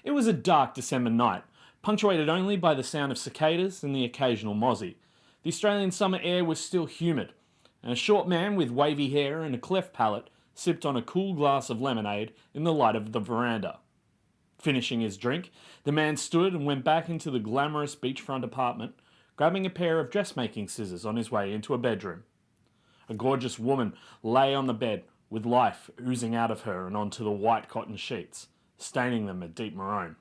It was a dark December night, punctuated only by the sound of cicadas and the occasional mozzie. The Australian summer air was still humid, and a short man with wavy hair and a cleft palate sipped on a cool glass of lemonade in the light of the veranda. Finishing his drink, the man stood and went back into the glamorous beachfront apartment, grabbing a pair of dressmaking scissors on his way into a bedroom. A gorgeous woman lay on the bed, with life oozing out of her and onto the white cotton sheets, staining them a deep maroon.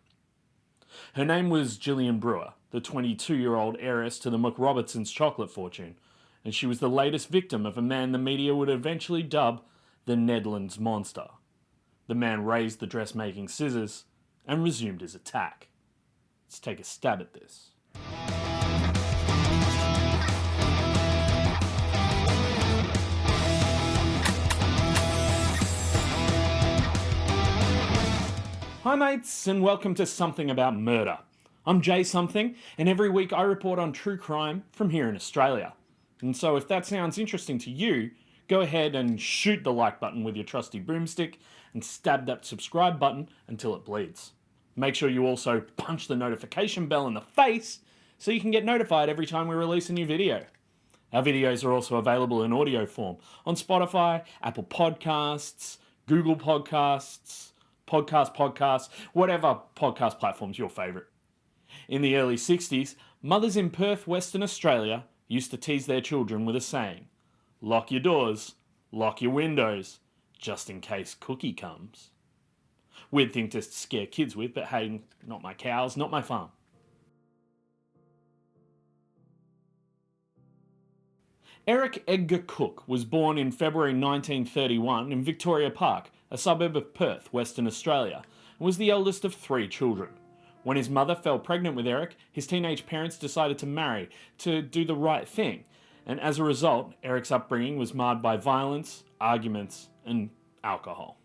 Her name was Gillian Brewer, the 22-year-old heiress to the McRobertsons' chocolate fortune, and she was the latest victim of a man the media would eventually dub the Nedlands Monster. The man raised the dressmaking scissors and resumed his attack. Let's take a stab at this. Hi mates, and welcome to Something About Murder. I'm Jay Something, and every week I report on true crime from here in Australia. And so if that sounds interesting to you, go ahead and shoot the like button with your trusty broomstick and stab that subscribe button until it bleeds. Make sure you also punch the notification bell in the face so you can get notified every time we release a new video. Our videos are also available in audio form on Spotify, Apple Podcasts, Google Podcasts, Podcasts, whatever podcast platform's your favourite. In the early 60s, mothers in Perth, Western Australia used to tease their children with a saying, "Lock your doors, lock your windows, just in case Cookie comes." Weird thing to scare kids with, but hey, not my cows, not my farm. Eric Edgar Cooke was born in February 1931 in Victoria Park, a suburb of Perth, Western Australia, and was the eldest of 3 children. When his mother fell pregnant with Eric, his teenage parents decided to marry to do the right thing, and as a result, Eric's upbringing was marred by violence, arguments, and alcohol.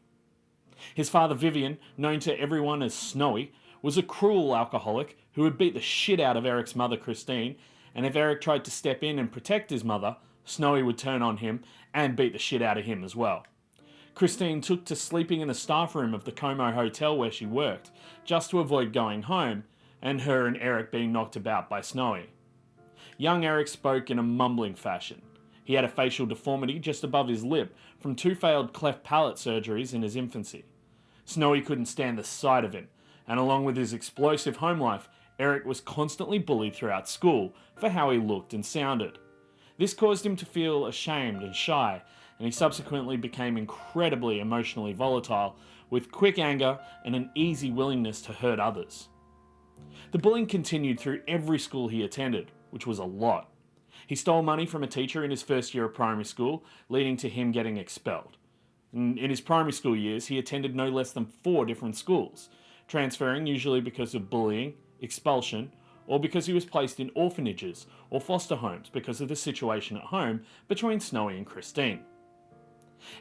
His father Vivian, known to everyone as Snowy, was a cruel alcoholic who would beat the shit out of Eric's mother Christine, and if Eric tried to step in and protect his mother, Snowy would turn on him and beat the shit out of him as well. Christine took to sleeping in the staff room of the Como Hotel where she worked, just to avoid going home, and her and Eric being knocked about by Snowy. Young Eric spoke in a mumbling fashion. He had a facial deformity just above his lip from 2 failed cleft palate surgeries in his infancy. Snowy couldn't stand the sight of him, and along with his explosive home life, Eric was constantly bullied throughout school for how he looked and sounded. This caused him to feel ashamed and shy, and he subsequently became incredibly emotionally volatile, with quick anger and an easy willingness to hurt others. The bullying continued through every school he attended, which was a lot. He stole money from a teacher in his first year of primary school, leading to him getting expelled. In his primary school years, he attended no less than 4 different schools, transferring usually because of bullying, expulsion, or because he was placed in orphanages or foster homes because of the situation at home between Snowy and Christine.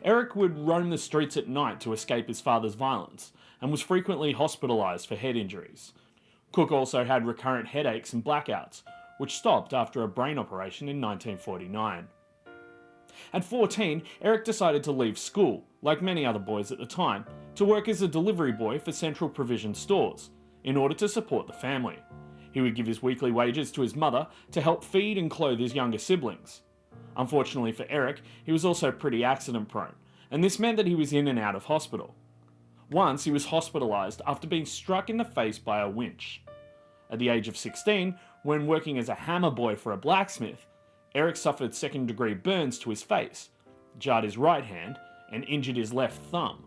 Eric would roam the streets at night to escape his father's violence, and was frequently hospitalised for head injuries. Cooke also had recurrent headaches and blackouts, which stopped after a brain operation in 1949. At 14, Eric decided to leave school, like many other boys at the time, to work as a delivery boy for Central Provision stores, in order to support the family. He would give his weekly wages to his mother to help feed and clothe his younger siblings. Unfortunately for Eric, he was also pretty accident prone, and this meant that he was in and out of hospital. Once he was hospitalised after being struck in the face by a winch. At the age of 16, when working as a hammer boy for a blacksmith, Eric suffered second-degree burns to his face, jarred his right hand, and injured his left thumb.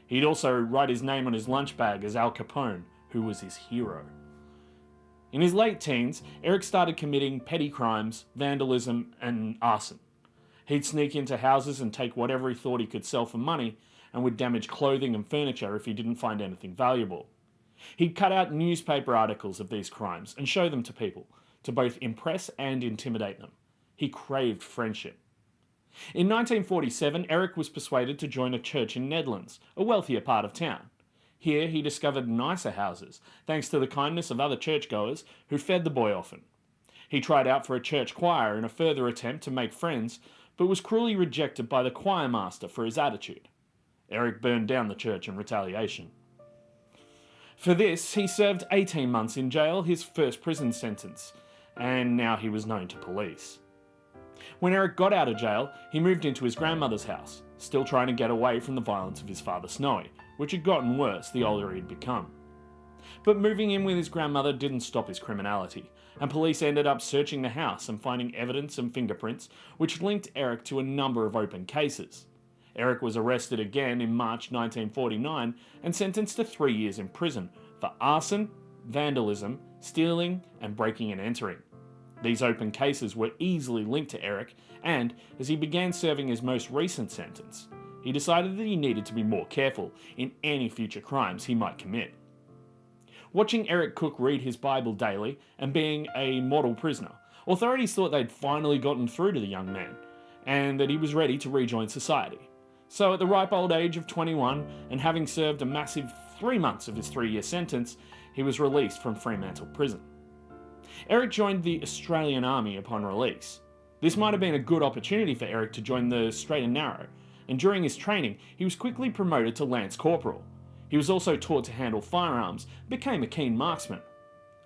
He'd also write his name on his lunch bag as Al Capone, who was his hero. In his late teens, Eric started committing petty crimes, vandalism, and arson. He'd sneak into houses and take whatever he thought he could sell for money, and would damage clothing and furniture if he didn't find anything valuable. He'd cut out newspaper articles of these crimes and show them to people, to both impress and intimidate them. He craved friendship. In 1947, Eric was persuaded to join a church in Nedlands, a wealthier part of town. Here he discovered nicer houses, thanks to the kindness of other churchgoers who fed the boy often. He tried out for a church choir in a further attempt to make friends, but was cruelly rejected by the choir master for his attitude. Eric burned down the church in retaliation. For this, he served 18 months in jail, his first prison sentence, and now he was known to police. When Eric got out of jail, he moved into his grandmother's house, still trying to get away from the violence of his father Snowy, which had gotten worse the older he'd become. But moving in with his grandmother didn't stop his criminality, and police ended up searching the house and finding evidence and fingerprints which linked Eric to a number of open cases. Eric was arrested again in March 1949 and sentenced to 3 years in prison for arson, vandalism, stealing, and breaking and entering. These open cases were easily linked to Eric, and as he began serving his most recent sentence, he decided that he needed to be more careful in any future crimes he might commit. Watching Eric Cooke read his Bible daily and being a model prisoner, authorities thought they'd finally gotten through to the young man, and that he was ready to rejoin society. So at the ripe old age of 21, and having served a massive 3 months of his 3-year sentence, he was released from Fremantle Prison. Eric joined the Australian Army upon release. This might have been a good opportunity for Eric to join the Straight and Narrow, and during his training, he was quickly promoted to Lance Corporal. He was also taught to handle firearms, and became a keen marksman.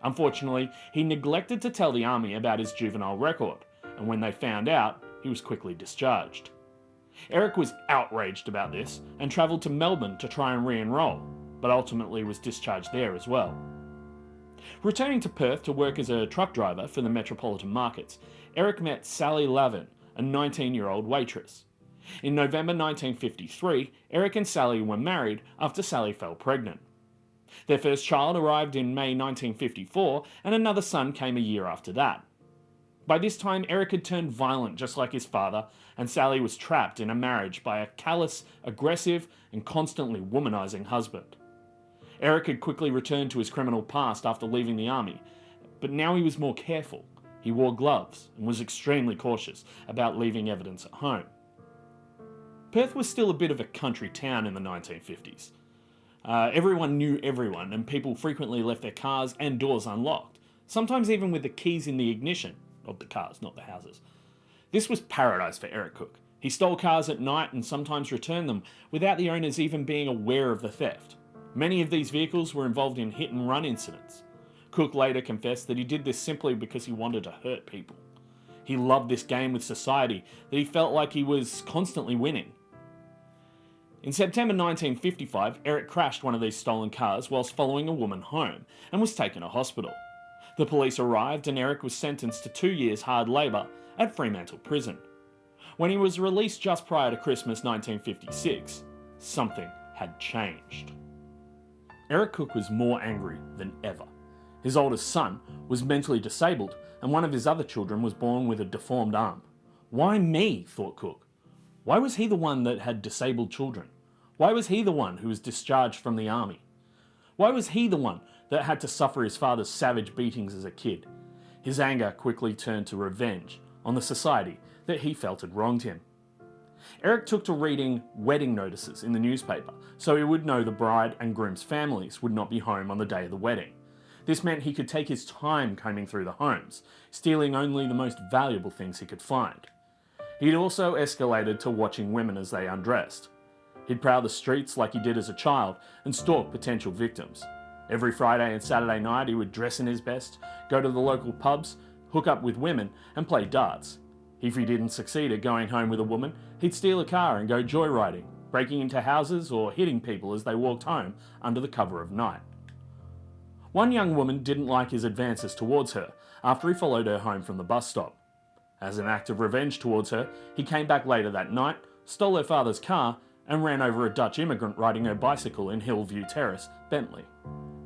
Unfortunately, he neglected to tell the army about his juvenile record, and when they found out, he was quickly discharged. Eric was outraged about this and travelled to Melbourne to try and re-enroll, but ultimately was discharged there as well. Returning to Perth to work as a truck driver for the metropolitan markets, Eric met Sally Lavin, a 19-year-old waitress. In November 1953, Eric and Sally were married after Sally fell pregnant. Their first child arrived in May 1954, and another son came a year after that. By this time, Eric had turned violent just like his father, and Sally was trapped in a marriage by a callous, aggressive, and constantly womanizing husband. Eric had quickly returned to his criminal past after leaving the army, but now he was more careful. He wore gloves and was extremely cautious about leaving evidence at home. Perth was still a bit of a country town in the 1950s. Everyone knew everyone, and people frequently left their cars and doors unlocked, sometimes even with the keys in the ignition of the cars, not the houses. This was paradise for Eric Cooke. He stole cars at night and sometimes returned them without the owners even being aware of the theft. Many of these vehicles were involved in hit-and-run incidents. Cooke later confessed that he did this simply because he wanted to hurt people. He loved this game with society that he felt like he was constantly winning. In September 1955, Eric crashed one of these stolen cars whilst following a woman home and was taken to hospital. The police arrived and Eric was sentenced to 2 years hard labour at Fremantle Prison. When he was released just prior to Christmas 1956, something had changed. Eric Cooke was more angry than ever. His oldest son was mentally disabled, and one of his other children was born with a deformed arm. Why me, thought Cooke. Why was he the one that had disabled children? Why was he the one who was discharged from the army? Why was he the one that had to suffer his father's savage beatings as a kid? His anger quickly turned to revenge on the society that he felt had wronged him. Eric took to reading wedding notices in the newspaper so he would know the bride and groom's families would not be home on the day of the wedding. This meant he could take his time combing through the homes, stealing only the most valuable things he could find. He'd also escalated to watching women as they undressed. He'd prowl the streets like he did as a child and stalk potential victims. Every Friday and Saturday night he would dress in his best, go to the local pubs, hook up with women and play darts. If he didn't succeed at going home with a woman, he'd steal a car and go joyriding, breaking into houses or hitting people as they walked home under the cover of night. One young woman didn't like his advances towards her after he followed her home from the bus stop. As an act of revenge towards her, he came back later that night, stole her father's car, and ran over a Dutch immigrant riding her bicycle in Hillview Terrace, Bentley.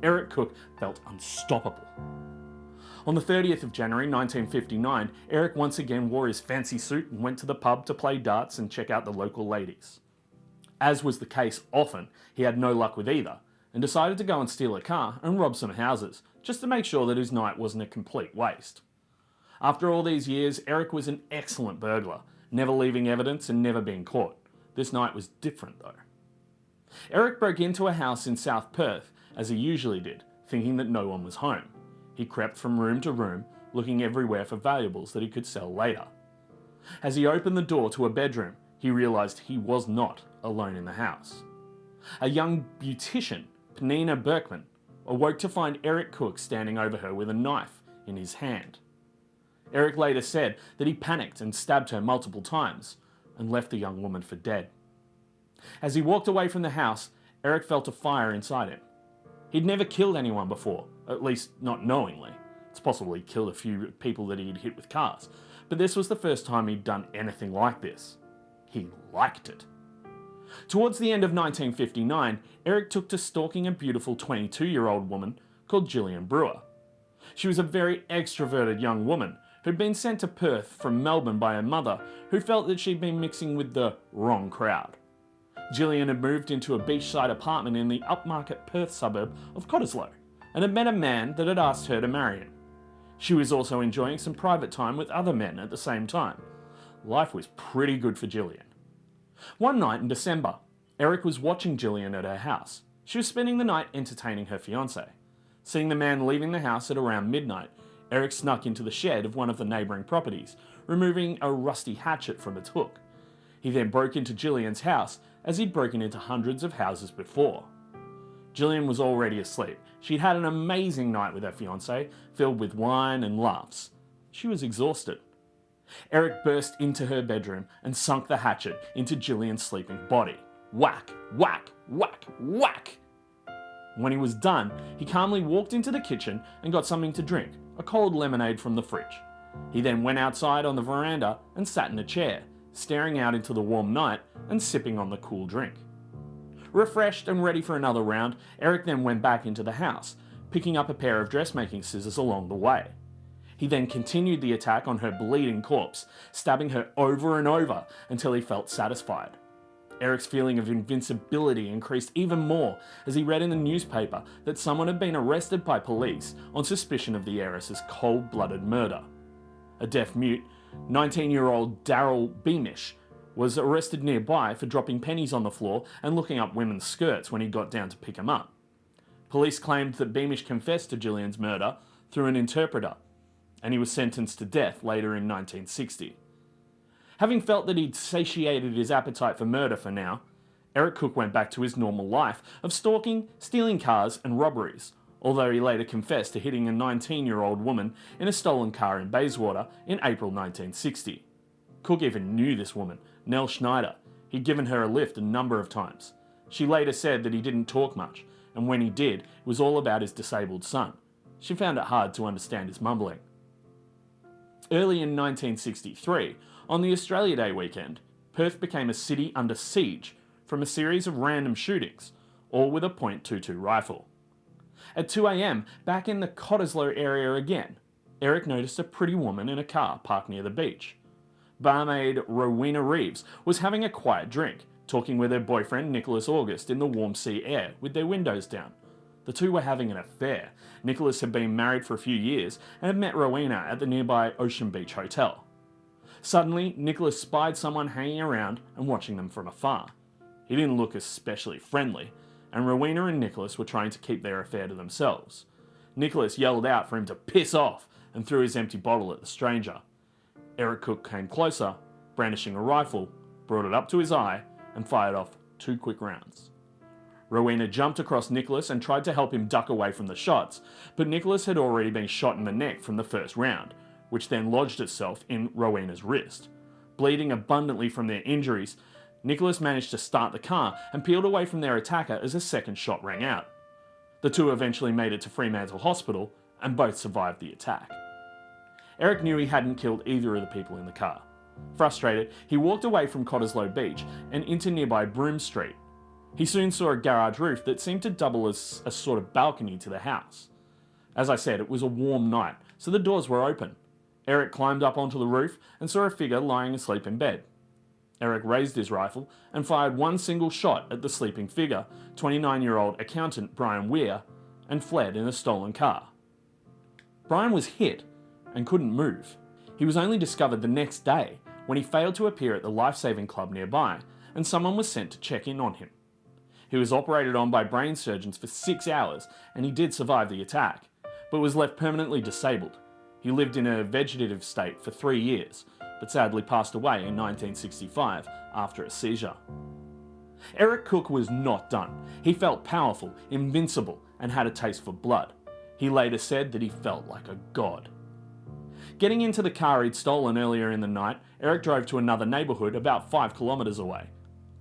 Eric Cooke felt unstoppable. On the 30th of January 1959, Eric once again wore his fancy suit and went to the pub to play darts and check out the local ladies. As was the case often, he had no luck with either, and decided to go and steal a car and rob some houses, just to make sure that his night wasn't a complete waste. After all these years, Eric was an excellent burglar, never leaving evidence and never being caught. This night was different though. Eric broke into a house in South Perth, as he usually did, thinking that no one was home. He crept from room to room, looking everywhere for valuables that he could sell later. As he opened the door to a bedroom, he realised he was not alone in the house. A young beautician, Penina Berkman, awoke to find Eric Cooke standing over her with a knife in his hand. Eric later said that he panicked and stabbed her multiple times and left the young woman for dead. As he walked away from the house, Eric felt a fire inside him. He'd never killed anyone before, at least not knowingly. It's possible he'd killed a few people that he'd hit with cars, but this was the first time he'd done anything like this. He liked it. Towards the end of 1959, Eric took to stalking a beautiful 22-year-old woman called Gillian Brewer. She was a very extroverted young woman who'd been sent to Perth from Melbourne by her mother, who felt that she'd been mixing with the wrong crowd. Gillian had moved into a beachside apartment in the upmarket Perth suburb of Cottesloe and had met a man that had asked her to marry him. She was also enjoying some private time with other men at the same time. Life was pretty good for Gillian. One night in December, Eric was watching Gillian at her house. She was spending the night entertaining her fiancé. Seeing the man leaving the house at around midnight, Eric snuck into the shed of one of the neighbouring properties, removing a rusty hatchet from its hook. He then broke into Gillian's house as he'd broken into hundreds of houses before. Gillian was already asleep. She'd had an amazing night with her fiancé, filled with wine and laughs. She was exhausted. Eric burst into her bedroom and sunk the hatchet into Gillian's sleeping body. Whack, whack, whack, whack! When he was done, he calmly walked into the kitchen and got something to drink, a cold lemonade from the fridge. He then went outside on the veranda and sat in a chair, staring out into the warm night and sipping on the cool drink. Refreshed and ready for another round, Eric then went back into the house, picking up a pair of dressmaking scissors along the way. He then continued the attack on her bleeding corpse, stabbing her over and over until he felt satisfied. Eric's feeling of invincibility increased even more as he read in the newspaper that someone had been arrested by police on suspicion of the heiress's cold-blooded murder. A deaf-mute, 19-year-old Daryl Beamish was arrested nearby for dropping pennies on the floor and looking up women's skirts when he got down to pick them up. Police claimed that Beamish confessed to Gillian's murder through an interpreter, and he was sentenced to death later in 1960. Having felt that he'd satiated his appetite for murder for now, Eric Cooke went back to his normal life of stalking, stealing cars and robberies, although he later confessed to hitting a 19-year-old woman in a stolen car in Bayswater in April 1960. Cooke even knew this woman, Nell Schneider. He'd given her a lift a number of times. She later said that he didn't talk much, and when he did, it was all about his disabled son. She found it hard to understand his mumbling. Early in 1963, on the Australia Day weekend, Perth became a city under siege from a series of random shootings, all with a .22 rifle. At 2 a.m, back in the Cottesloe area again, Eric noticed a pretty woman in a car parked near the beach. Barmaid Rowena Reeves was having a quiet drink, talking with her boyfriend Nicholas August in the warm sea air with their windows down. The two were having an affair. Nicholas had been married for a few years and had met Rowena at the nearby Ocean Beach Hotel. Suddenly, Nicholas spied someone hanging around and watching them from afar. He didn't look especially friendly, and Rowena and Nicholas were trying to keep their affair to themselves. Nicholas yelled out for him to piss off and threw his empty bottle at the stranger. Eric Cooke came closer, brandishing a rifle, brought it up to his eye, and fired off 2 quick rounds. Rowena jumped across Nicholas and tried to help him duck away from the shots, but Nicholas had already been shot in the neck from the first round, which then lodged itself in Rowena's wrist. Bleeding abundantly from their injuries, Nicholas managed to start the car and peeled away from their attacker as a second shot rang out. The two eventually made it to Fremantle Hospital and both survived the attack. Eric knew he hadn't killed either of the people in the car. Frustrated, he walked away from Cottesloe Beach and into nearby Broome Street. He soon saw a garage roof that seemed to double as a sort of balcony to the house. As I said, it was a warm night, so the doors were open. Eric climbed up onto the roof and saw a figure lying asleep in bed. Eric raised his rifle and fired one single shot at the sleeping figure, 29-year-old accountant Brian Weir, and fled in a stolen car. Brian was hit and couldn't move. He was only discovered the next day when he failed to appear at the life-saving club nearby, and someone was sent to check in on him. He was operated on by brain surgeons for 6 hours, and he did survive the attack, but was left permanently disabled. He lived in a vegetative state for 3 years, but sadly passed away in 1965 after a seizure. Eric Cooke was not done. He felt powerful, invincible, and had a taste for blood. He later said that he felt like a god. Getting into the car he'd stolen earlier in the night, Eric drove to another neighbourhood about 5 kilometres away.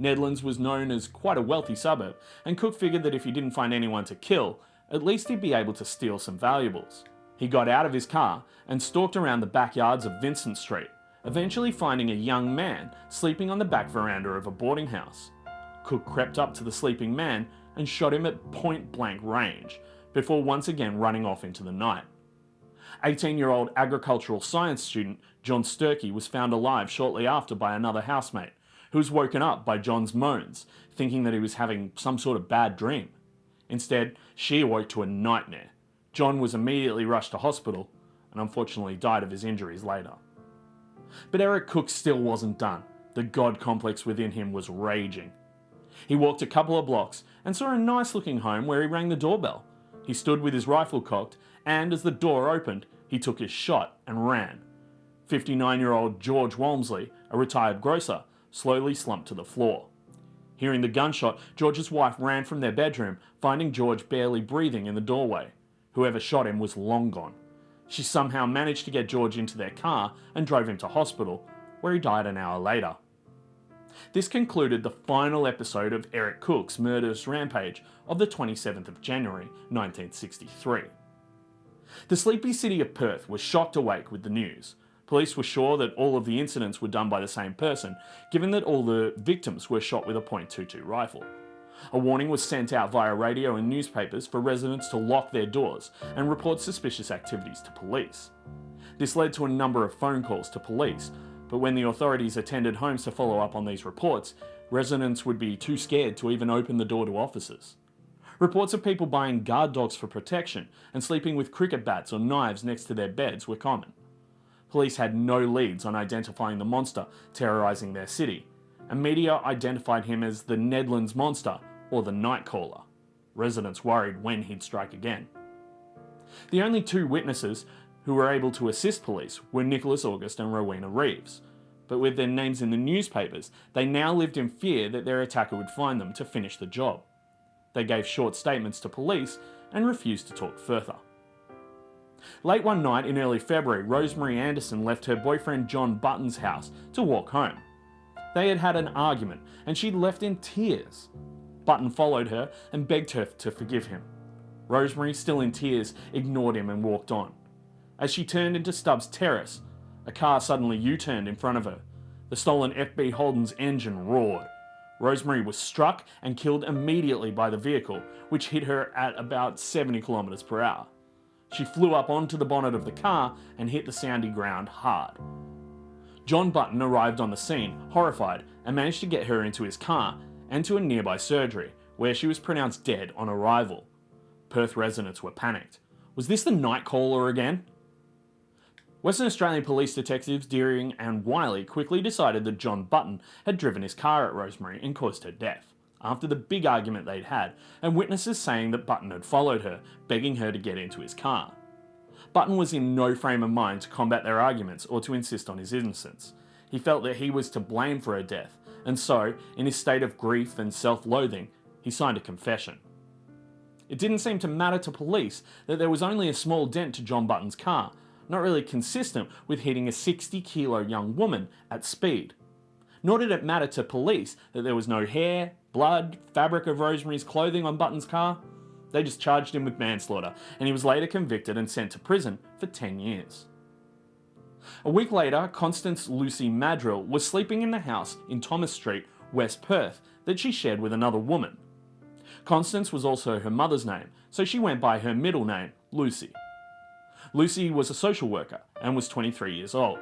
Nedlands was known as quite a wealthy suburb, and Cooke figured that if he didn't find anyone to kill, at least he'd be able to steal some valuables. He got out of his car and stalked around the backyards of Vincent Street, eventually finding a young man sleeping on the back veranda of a boarding house. Cooke crept up to the sleeping man and shot him at point-blank range, before once again running off into the night. 18-year-old agricultural science student John Sturkey was found alive shortly after by another housemate, who was woken up by John's moans, thinking that he was having some sort of bad dream. Instead, she awoke to a nightmare. John was immediately rushed to hospital and unfortunately died of his injuries later. But Eric Cooke still wasn't done. The god complex within him was raging. He walked a couple of blocks and saw a nice-looking home where he rang the doorbell. He stood with his rifle cocked, and as the door opened, he took his shot and ran. 59-year-old George Walmsley, a retired grocer, slowly slumped to the floor. Hearing the gunshot, George's wife ran from their bedroom, finding George barely breathing in the doorway. Whoever shot him was long gone. She somehow managed to get George into their car and drove him to hospital, where he died an hour later. This concluded the final episode of Eric Cooke's murderous rampage of the 27th of January 1963. The sleepy city of Perth was shocked awake with the news. Police were sure that all of the incidents were done by the same person, given that all the victims were shot with a .22 rifle. A warning was sent out via radio and newspapers for residents to lock their doors and report suspicious activities to police. This led to a number of phone calls to police, but when the authorities attended homes to follow up on these reports, residents would be too scared to even open the door to officers. Reports of people buying guard dogs for protection and sleeping with cricket bats or knives next to their beds were common. Police had no leads on identifying the monster terrorising their city, and media identified him as the Nedlands Monster or the Nightcaller. Residents worried when he'd strike again. The only two witnesses who were able to assist police were Nicholas August and Rowena Reeves, but with their names in the newspapers, they now lived in fear that their attacker would find them to finish the job. They gave short statements to police and refused to talk further. Late one night in early February, Rosemary Anderson left her boyfriend John Button's house to walk home. They had had an argument and she'd left in tears. Button followed her and begged her to forgive him. Rosemary, still in tears, ignored him and walked on. As she turned into Stubbs Terrace, a car suddenly U-turned in front of her. The stolen FB Holden's engine roared. Rosemary was struck and killed immediately by the vehicle, which hit her at about 70 kilometers per hour. She flew up onto the bonnet of the car and hit the sandy ground hard. John Button arrived on the scene, horrified, and managed to get her into his car and to a nearby surgery, where she was pronounced dead on arrival. Perth residents were panicked. Was this the Nightcaller again? Western Australian police detectives Deering and Wiley quickly decided that John Button had driven his car at Rosemary and caused her death, after the big argument they'd had, and witnesses saying that Button had followed her, begging her to get into his car. Button was in no frame of mind to combat their arguments or to insist on his innocence. He felt that he was to blame for her death, and so, in his state of grief and self-loathing, he signed a confession. It didn't seem to matter to police that there was only a small dent to John Button's car, not really consistent with hitting a 60-kilo young woman at speed. Nor did it matter to police that there was no hair, blood, fabric of Rosemary's clothing on Button's car. They just charged him with manslaughter, and he was later convicted and sent to prison for 10 years. A week later, Constance Lucy Madrill was sleeping in the house in Thomas Street, West Perth, that she shared with another woman. Constance was also her mother's name, so she went by her middle name, Lucy. Lucy was a social worker and was 23 years old.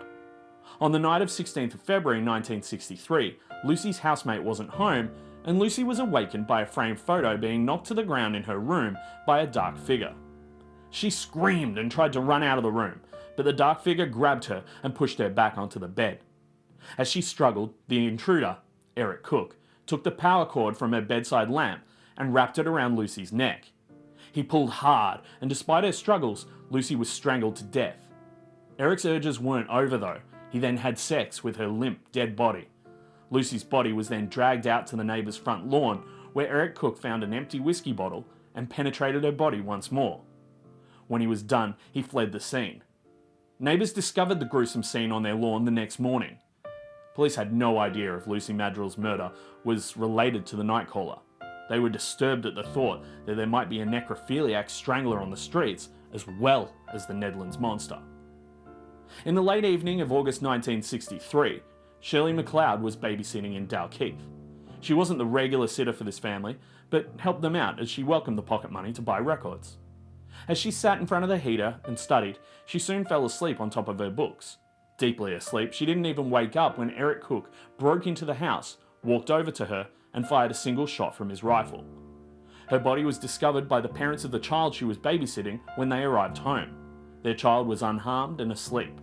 On the night of 16th of February 1963, Lucy's housemate wasn't home, and Lucy was awakened by a framed photo being knocked to the ground in her room by a dark figure. She screamed and tried to run out of the room, but the dark figure grabbed her and pushed her back onto the bed. As she struggled, the intruder, Eric Cooke, took the power cord from her bedside lamp and wrapped it around Lucy's neck. He pulled hard, and despite her struggles, Lucy was strangled to death. Eric's urges weren't over though. He then had sex with her limp, dead body. Lucy's body was then dragged out to the neighbour's front lawn, where Eric Cooke found an empty whiskey bottle and penetrated her body once more. When he was done, he fled the scene. Neighbours discovered the gruesome scene on their lawn the next morning. Police had no idea if Lucy Madril's murder was related to the Nightcaller. They were disturbed at the thought that there might be a necrophiliac strangler on the streets, as well as the Nedlands Monster. In the late evening of August 1963, Shirley MacLeod was babysitting in Dalkeith. She wasn't the regular sitter for this family, but helped them out as she welcomed the pocket money to buy records. As she sat in front of the heater and studied, she soon fell asleep on top of her books. Deeply asleep, she didn't even wake up when Eric Cooke broke into the house, walked over to her, and fired a single shot from his rifle. Her body was discovered by the parents of the child she was babysitting when they arrived home. Their child was unharmed and asleep.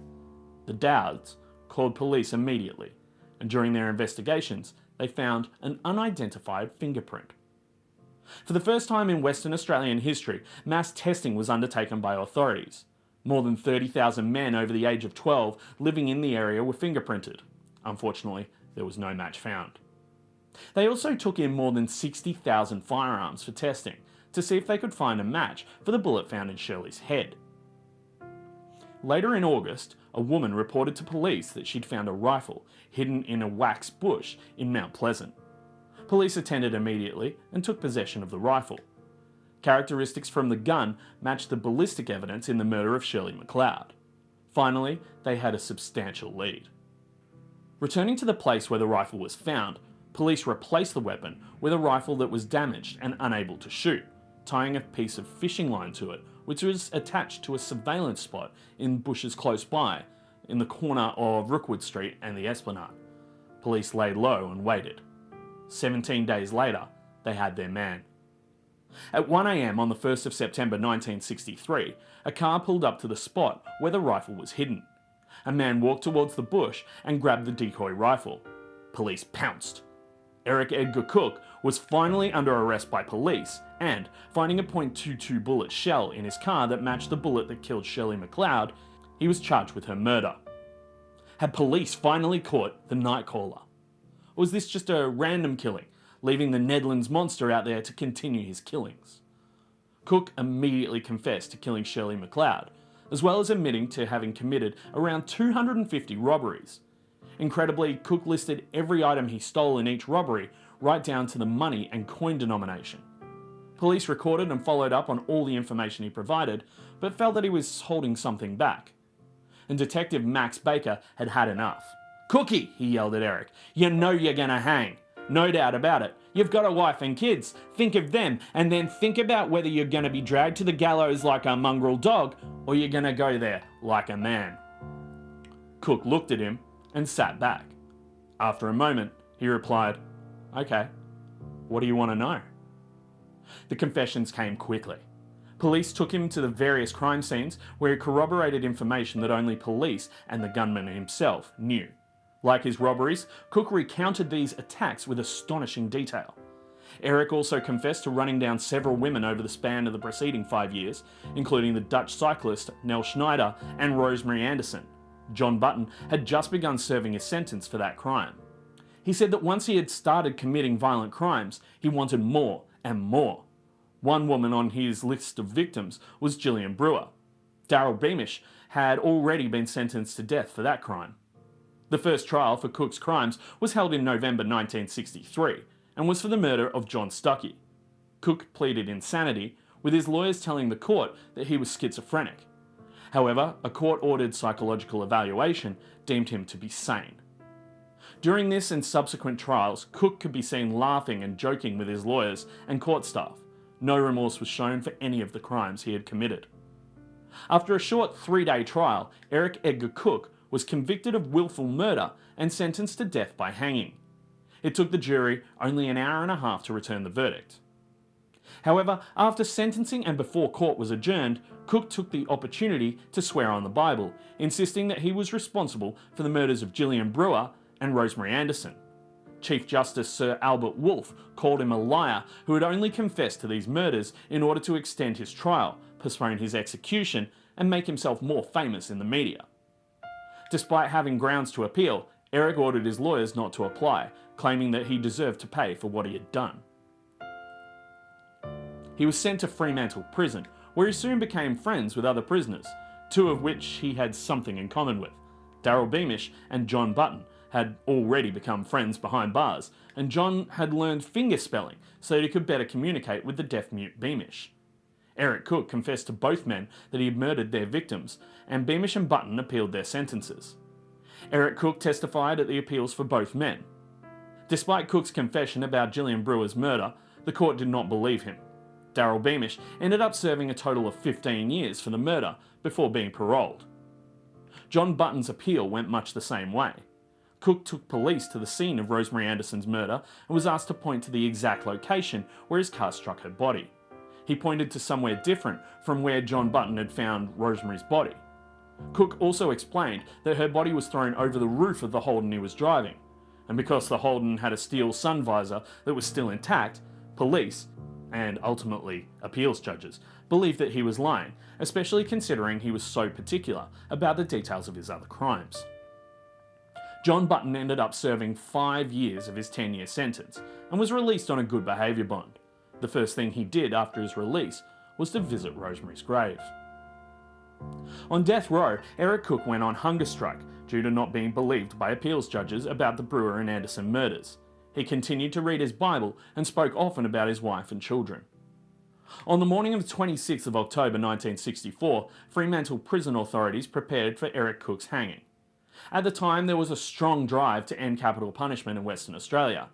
The Dowds called police immediately, and during their investigations, they found an unidentified fingerprint. For the first time in Western Australian history, mass testing was undertaken by authorities. More than 30,000 men over the age of 12 living in the area were fingerprinted. Unfortunately, there was no match found. They also took in more than 60,000 firearms for testing to see if they could find a match for the bullet found in Shirley's head. Later in August, a woman reported to police that she'd found a rifle hidden in a wax bush in Mount Pleasant. Police attended immediately and took possession of the rifle. Characteristics from the gun matched the ballistic evidence in the murder of Shirley MacLeod. Finally, they had a substantial lead. Returning to the place where the rifle was found, police replaced the weapon with a rifle that was damaged and unable to shoot, tying a piece of fishing line to it, which was attached to a surveillance spot in bushes close by, in the corner of Rookwood Street and the Esplanade. Police laid low and waited. 17 days later, they had their man. At 1 a.m. on the 1st of September 1963, a car pulled up to the spot where the rifle was hidden. A man walked towards the bush and grabbed the decoy rifle. Police pounced. Eric Edgar Cooke was finally under arrest by police and, finding a .22 bullet shell in his car that matched the bullet that killed Shirley MacLeod, he was charged with her murder. Had police finally caught the Nightcaller? Or was this just a random killing, leaving the Nedlands Monster out there to continue his killings? Cooke immediately confessed to killing Shirley MacLeod, as well as admitting to having committed around 250 robberies. Incredibly, Cooke listed every item he stole in each robbery, right down to the money and coin denomination. Police recorded and followed up on all the information he provided, but felt that he was holding something back. And Detective Max Baker had had enough. "Cookie," he yelled at Eric, "you know you're gonna hang. No doubt about it. You've got a wife and kids. Think of them, and then think about whether you're gonna be dragged to the gallows like a mongrel dog, or you're gonna go there like a man." Cooke looked at him and sat back. After a moment, he replied, "Okay, what do you want to know?" The confessions came quickly. Police took him to the various crime scenes where he corroborated information that only police and the gunman himself knew. Like his robberies, Cooke recounted these attacks with astonishing detail. Eric also confessed to running down several women over the span of the preceding 5 years, including the Dutch cyclist Nell Schneider and Rosemary Anderson. John Button had just begun serving his sentence for that crime. He said that once he had started committing violent crimes, he wanted more and more. One woman on his list of victims was Gillian Brewer. Daryl Beamish had already been sentenced to death for that crime. The first trial for Cooke's crimes was held in November 1963 and was for the murder of John Stuckey. Cooke pleaded insanity, with his lawyers telling the court that he was schizophrenic. However, a court-ordered psychological evaluation deemed him to be sane. During this and subsequent trials, Cooke could be seen laughing and joking with his lawyers and court staff. No remorse was shown for any of the crimes he had committed. After a short 3-day trial, Eric Edgar Cooke was convicted of willful murder and sentenced to death by hanging. It took the jury only an hour and a half to return the verdict. However, after sentencing and before court was adjourned, Cooke took the opportunity to swear on the Bible, insisting that he was responsible for the murders of Gillian Brewer and Rosemary Anderson. Chief Justice Sir Albert Wolfe called him a liar who had only confessed to these murders in order to extend his trial, postpone his execution, and make himself more famous in the media. Despite having grounds to appeal, Eric ordered his lawyers not to apply, claiming that he deserved to pay for what he had done. He was sent to Fremantle Prison, where he soon became friends with other prisoners, two of which he had something in common with. Daryl Beamish and John Button had already become friends behind bars, and John had learned finger spelling so that he could better communicate with the deaf-mute Beamish. Eric Cooke confessed to both men that he had murdered their victims, and Beamish and Button appealed their sentences. Eric Cooke testified at the appeals for both men. Despite Cooke's confession about Gillian Brewer's murder, the court did not believe him. Daryl Beamish ended up serving a total of 15 years for the murder before being paroled. John Button's appeal went much the same way. Cooke took police to the scene of Rosemary Anderson's murder and was asked to point to the exact location where his car struck her body. He pointed to somewhere different from where John Button had found Rosemary's body. Cooke also explained that her body was thrown over the roof of the Holden he was driving, and because the Holden had a steel sun visor that was still intact, police, and ultimately appeals judges, believed that he was lying, especially considering he was so particular about the details of his other crimes. John Button ended up serving 5 years of his 10-year sentence and was released on a good behaviour bond. The first thing he did after his release was to visit Rosemary's grave. On death row, Eric Cooke went on hunger strike due to not being believed by appeals judges about the Brewer and Anderson murders. He continued to read his Bible and spoke often about his wife and children. On the morning of the 26th of October 1964, Fremantle prison authorities prepared for Eric Cooke's hanging. At the time, there was a strong drive to end capital punishment in Western Australia.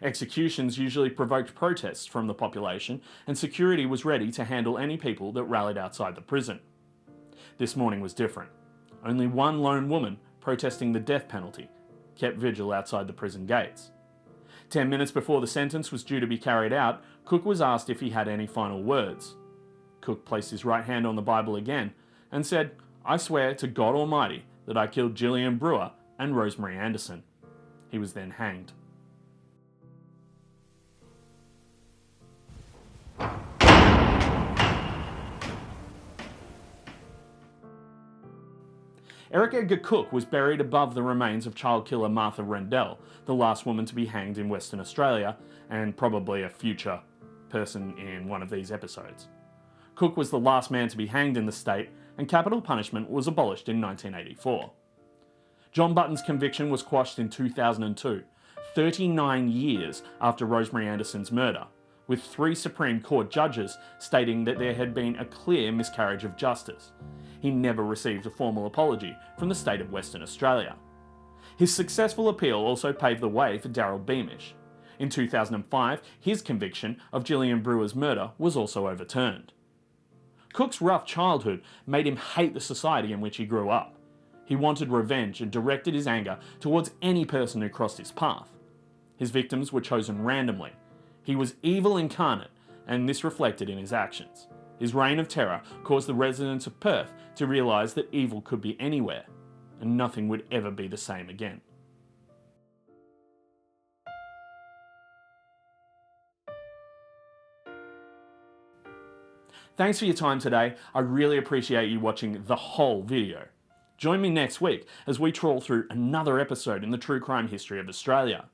Executions usually provoked protests from the population, and security was ready to handle any people that rallied outside the prison. This morning was different. Only one lone woman, protesting the death penalty, kept vigil outside the prison gates. 10 minutes before the sentence was due to be carried out, Cooke was asked if he had any final words. Cooke placed his right hand on the Bible again and said, "I swear to God Almighty that I killed Gillian Brewer and Rosemary Anderson." He was then hanged. Eric Edgar Cooke was buried above the remains of child killer Martha Rendell, the last woman to be hanged in Western Australia, and probably a future person in one of these episodes. Cooke was the last man to be hanged in the state, and capital punishment was abolished in 1984. John Button's conviction was quashed in 2002, 39 years after Rosemary Anderson's murder, with 3 Supreme Court judges stating that there had been a clear miscarriage of justice. He never received a formal apology from the state of Western Australia. His successful appeal also paved the way for Daryl Beamish. In 2005, his conviction of Gillian Brewer's murder was also overturned. Cooke's rough childhood made him hate the society in which he grew up. He wanted revenge and directed his anger towards any person who crossed his path. His victims were chosen randomly. He was evil incarnate, and this reflected in his actions. His reign of terror caused the residents of Perth to realise that evil could be anywhere, and nothing would ever be the same again. Thanks for your time today. I really appreciate you watching the whole video. Join me next week as we trawl through another episode in the true crime history of Australia.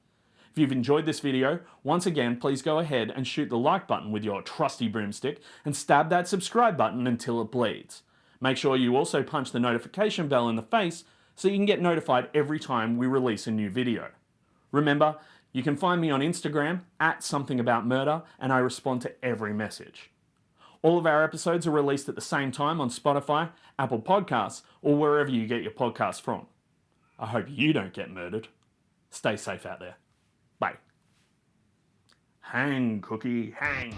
If you've enjoyed this video, once again, please go ahead and shoot the like button with your trusty broomstick and stab that subscribe button until it bleeds. Make sure you also punch the notification bell in the face so you can get notified every time we release a new video. Remember, you can find me on Instagram @somethingaboutmurder, and I respond to every message. All of our episodes are released at the same time on Spotify, Apple Podcasts, or wherever you get your podcasts from. I hope you don't get murdered. Stay safe out there. Bye. Hang, Cookie, hang.